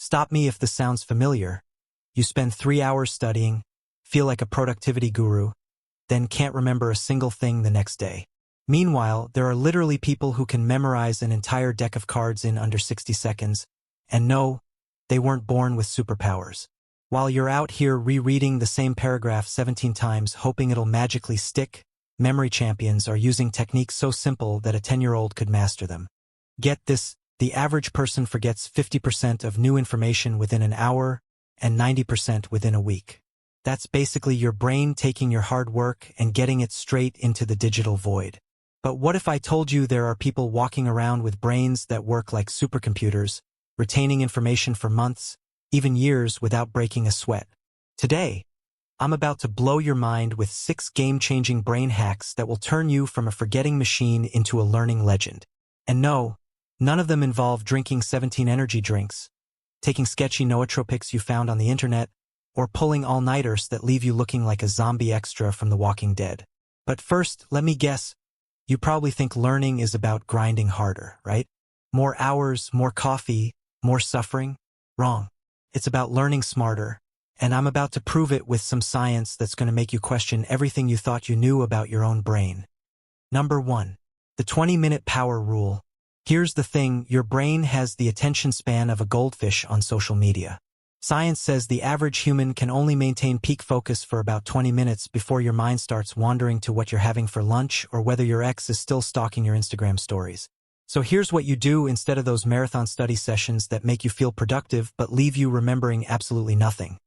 Stop me if this sounds familiar. You spend 3 hours studying, feel like a productivity guru, then can't remember a single thing the next day. Meanwhile, there are literally people who can memorize an entire deck of cards in under 60 seconds, and no, they weren't born with superpowers. While you're out here rereading the same paragraph 17 times hoping it'll magically stick, memory champions are using techniques so simple that a 10-year-old could master them. Get this, the average person forgets 50% of new information within an hour and 90% within a week. That's basically your brain taking your hard work and getting it straight into the digital void. But what if I told you there are people walking around with brains that work like supercomputers, retaining information for months, even years without breaking a sweat? Today, I'm about to blow your mind with 6 game-changing brain hacks that will turn you from a forgetting machine into a learning legend. And no, none of them involve drinking 17 energy drinks, taking sketchy nootropics you found on the internet, or pulling all-nighters that leave you looking like a zombie extra from The Walking Dead. But first, let me guess, you probably think learning is about grinding harder, right? More hours, more coffee, more suffering? Wrong. It's about learning smarter, and I'm about to prove it with some science that's going to make you question everything you thought you knew about your own brain. Number 1. The 20-minute power rule. Here's the thing, your brain has the attention span of a goldfish on social media. Science says the average human can only maintain peak focus for about 20 minutes before your mind starts wandering to what you're having for lunch or whether your ex is still stalking your Instagram stories. So here's what you do instead of those marathon study sessions that make you feel productive but leave you remembering absolutely nothing.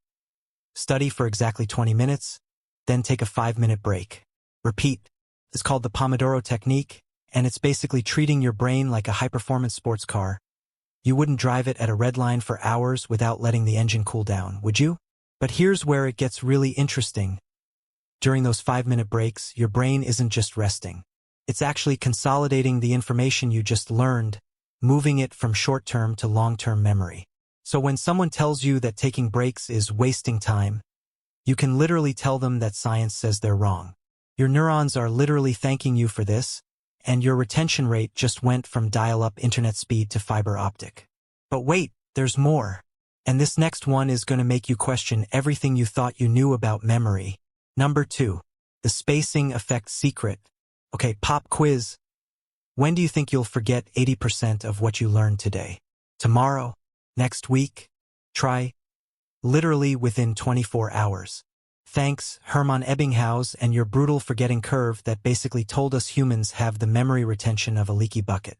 Study for exactly 20 minutes, then take a 5-minute break. Repeat. It's called the Pomodoro technique, and it's basically treating your brain like a high-performance sports car. You wouldn't drive it at a red line for hours without letting the engine cool down, would you? But here's where it gets really interesting. During those 5-minute breaks, your brain isn't just resting. It's actually consolidating the information you just learned, moving it from short-term to long-term memory. So when someone tells you that taking breaks is wasting time, you can literally tell them that science says they're wrong. Your neurons are literally thanking you for this, and your retention rate just went from dial-up internet speed to fiber optic. But wait, there's more. And this next one is going to make you question everything you thought you knew about memory. Number 2. The spacing effect secret. Okay, pop quiz. When do you think you'll forget 80% of what you learned today? Tomorrow? Next week? Try. Literally within 24 hours. Thanks, Hermann Ebbinghaus and your brutal forgetting curve that basically told us humans have the memory retention of a leaky bucket.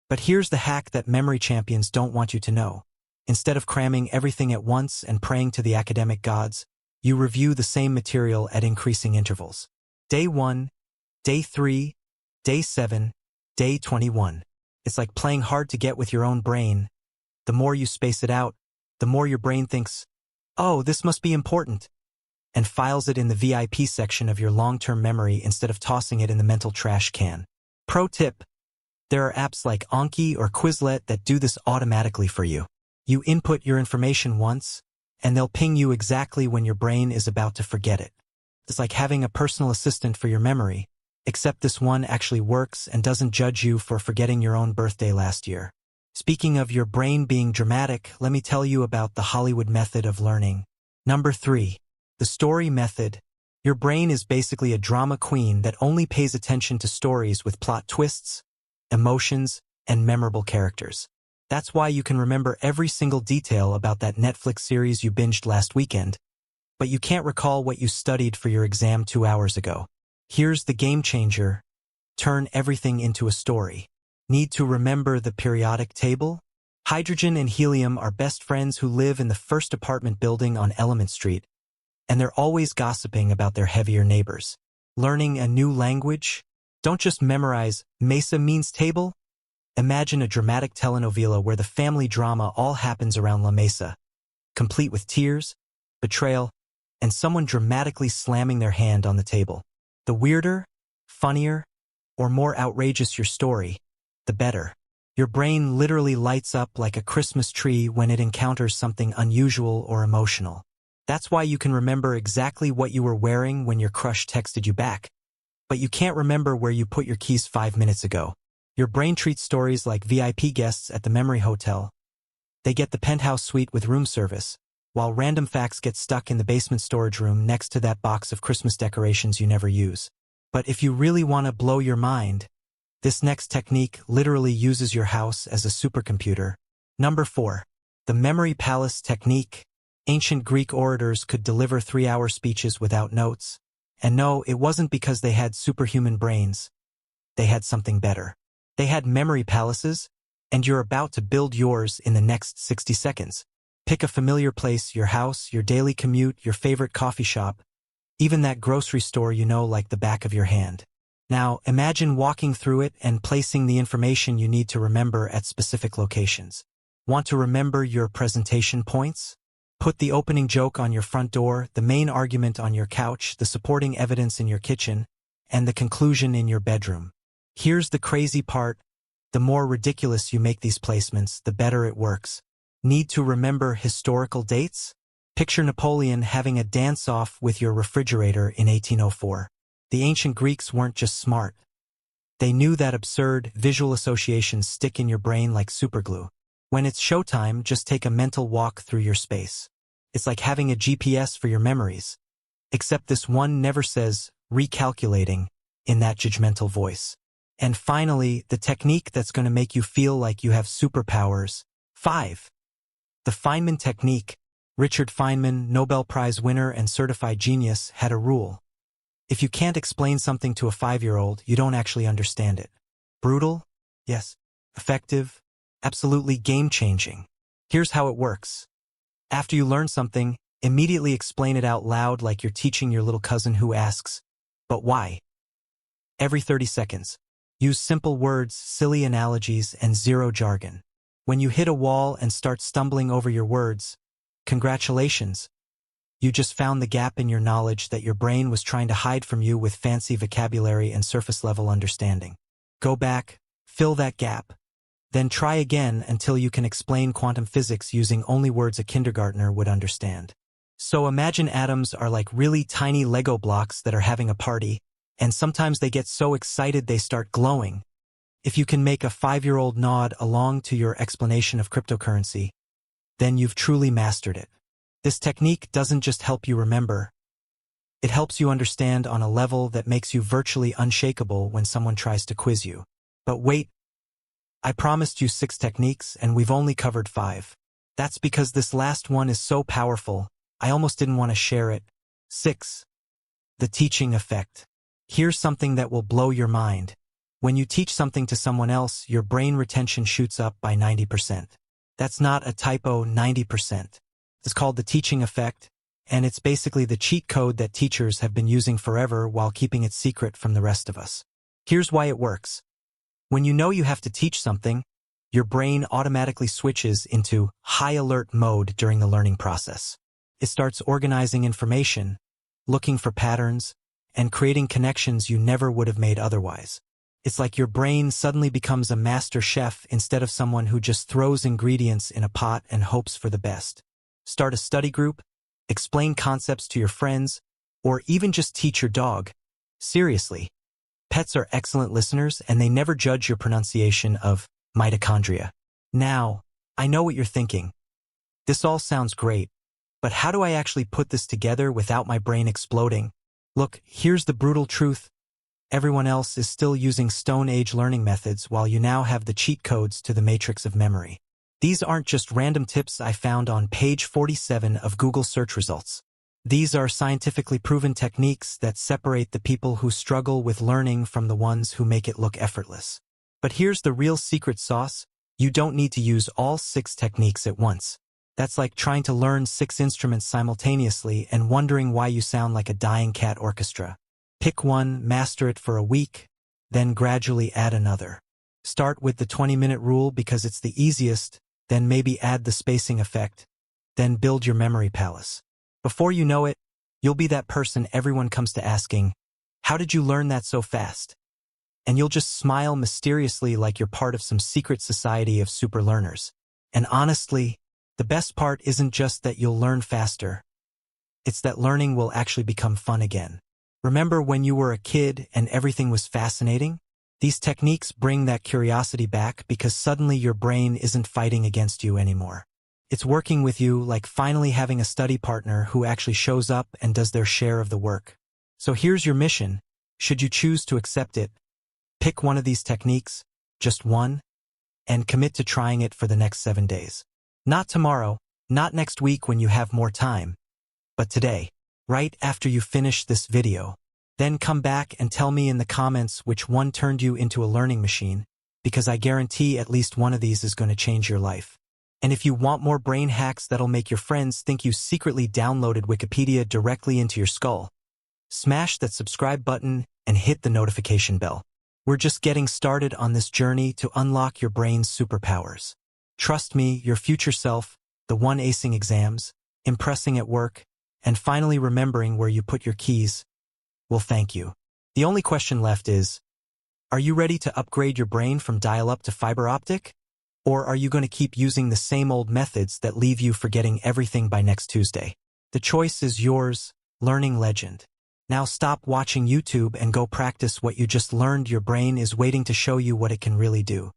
But here's the hack that memory champions don't want you to know. Instead of cramming everything at once and praying to the academic gods, you review the same material at increasing intervals. Day 1, Day 3, Day 7, Day 21. It's like playing hard to get with your own brain. The more you space it out, the more your brain thinks, oh, this must be important, and files it in the VIP section of your long-term memory instead of tossing it in the mental trash can. Pro tip: there are apps like Anki or Quizlet that do this automatically for you. You input your information once, and they'll ping you exactly when your brain is about to forget it. It's like having a personal assistant for your memory, except this one actually works and doesn't judge you for forgetting your own birthday last year. Speaking of your brain being dramatic, let me tell you about the Hollywood method of learning. Number 3. The story method. Your brain is basically a drama queen that only pays attention to stories with plot twists, emotions, and memorable characters. That's why you can remember every single detail about that Netflix series you binged last weekend, but you can't recall what you studied for your exam 2 hours ago. Here's the game changer. Turn everything into a story. Need to remember the periodic table? Hydrogen and helium are best friends who live in the first apartment building on Element Street, and they're always gossiping about their heavier neighbors. Learning a new language? Don't just memorize Mesa means table. Imagine a dramatic telenovela where the family drama all happens around La Mesa, complete with tears, betrayal, and someone dramatically slamming their hand on the table. The weirder, funnier, or more outrageous your story, the better. Your brain literally lights up like a Christmas tree when it encounters something unusual or emotional. That's why you can remember exactly what you were wearing when your crush texted you back, but you can't remember where you put your keys 5 minutes ago. Your brain treats stories like VIP guests at the memory hotel. They get the penthouse suite with room service, while random facts get stuck in the basement storage room next to that box of Christmas decorations you never use. But if you really want to blow your mind, this next technique literally uses your house as a supercomputer. Number 4. The Memory Palace Technique. Ancient Greek orators could deliver 3-hour speeches without notes. And no, it wasn't because they had superhuman brains. They had something better. They had memory palaces, and you're about to build yours in the next 60 seconds. Pick a familiar place, your house, your daily commute, your favorite coffee shop, even that grocery store you know like the back of your hand. Now, imagine walking through it and placing the information you need to remember at specific locations. Want to remember your presentation points? Put the opening joke on your front door, the main argument on your couch, the supporting evidence in your kitchen, and the conclusion in your bedroom. Here's the crazy part. The more ridiculous you make these placements, the better it works. Need to remember historical dates? Picture Napoleon having a dance-off with your refrigerator in 1804. The ancient Greeks weren't just smart. They knew that absurd visual associations stick in your brain like superglue. When it's showtime, just take a mental walk through your space. It's like having a GPS for your memories. Except this one never says, recalculating, in that judgmental voice. And finally, the technique that's going to make you feel like you have superpowers. 5. The Feynman Technique. Richard Feynman, Nobel Prize winner and certified genius, had a rule. If you can't explain something to a 5-year-old, you don't actually understand it. Brutal? Yes. Effective? Absolutely game-changing. Here's how it works. After you learn something, immediately explain it out loud like you're teaching your little cousin who asks, "But why?" Every 30 seconds. Use simple words, silly analogies, and zero jargon. When you hit a wall and start stumbling over your words, congratulations. You just found the gap in your knowledge that your brain was trying to hide from you with fancy vocabulary and surface-level understanding. Go back, fill that gap. Then try again until you can explain quantum physics using only words a kindergartner would understand. So imagine atoms are like really tiny Lego blocks that are having a party, and sometimes they get so excited they start glowing. If you can make a 5-year-old nod along to your explanation of cryptocurrency, then you've truly mastered it. This technique doesn't just help you remember, it helps you understand on a level that makes you virtually unshakable when someone tries to quiz you. But wait, I promised you 6 techniques and we've only covered 5. That's because this last one is so powerful, I almost didn't want to share it. 6. The teaching effect. Here's something that will blow your mind. When you teach something to someone else, your brain retention shoots up by 90%. That's not a typo, 90%. It's called the teaching effect, and it's basically the cheat code that teachers have been using forever while keeping it secret from the rest of us. Here's why it works. When you know you have to teach something, your brain automatically switches into high alert mode during the learning process. It starts organizing information, looking for patterns, and creating connections you never would have made otherwise. It's like your brain suddenly becomes a master chef instead of someone who just throws ingredients in a pot and hopes for the best. Start a study group, explain concepts to your friends, or even just teach your dog. Seriously. Pets are excellent listeners and they never judge your pronunciation of mitochondria. Now, I know what you're thinking. This all sounds great, but how do I actually put this together without my brain exploding? Look, here's the brutal truth. Everyone else is still using Stone Age learning methods while you now have the cheat codes to the matrix of memory. These aren't just random tips I found on page 47 of Google search results. These are scientifically proven techniques that separate the people who struggle with learning from the ones who make it look effortless. But here's the real secret sauce. You don't need to use all 6 techniques at once. That's like trying to learn 6 instruments simultaneously and wondering why you sound like a dying cat orchestra. Pick one, master it for a week, then gradually add another. Start with the 20-minute rule because it's the easiest, then maybe add the spacing effect, then build your memory palace. Before you know it, you'll be that person everyone comes to asking, "How did you learn that so fast?" And you'll just smile mysteriously like you're part of some secret society of super learners. And honestly, the best part isn't just that you'll learn faster. It's that learning will actually become fun again. Remember when you were a kid and everything was fascinating? These techniques bring that curiosity back because suddenly your brain isn't fighting against you anymore. It's working with you like finally having a study partner who actually shows up and does their share of the work. So here's your mission. Should you choose to accept it, pick one of these techniques, just one, and commit to trying it for the next 7 days. Not tomorrow, not next week when you have more time, but today, right after you finish this video. Then come back and tell me in the comments which one turned you into a learning machine, because I guarantee at least one of these is going to change your life. And if you want more brain hacks that'll make your friends think you secretly downloaded Wikipedia directly into your skull, smash that subscribe button and hit the notification bell. We're just getting started on this journey to unlock your brain's superpowers. Trust me, your future self, the one acing exams, impressing at work, and finally remembering where you put your keys, will thank you. The only question left is, are you ready to upgrade your brain from dial-up to fiber optic? Or are you going to keep using the same old methods that leave you forgetting everything by next Tuesday? The choice is yours, learning legend. Now stop watching YouTube and go practice what you just learned. Your brain is waiting to show you what it can really do.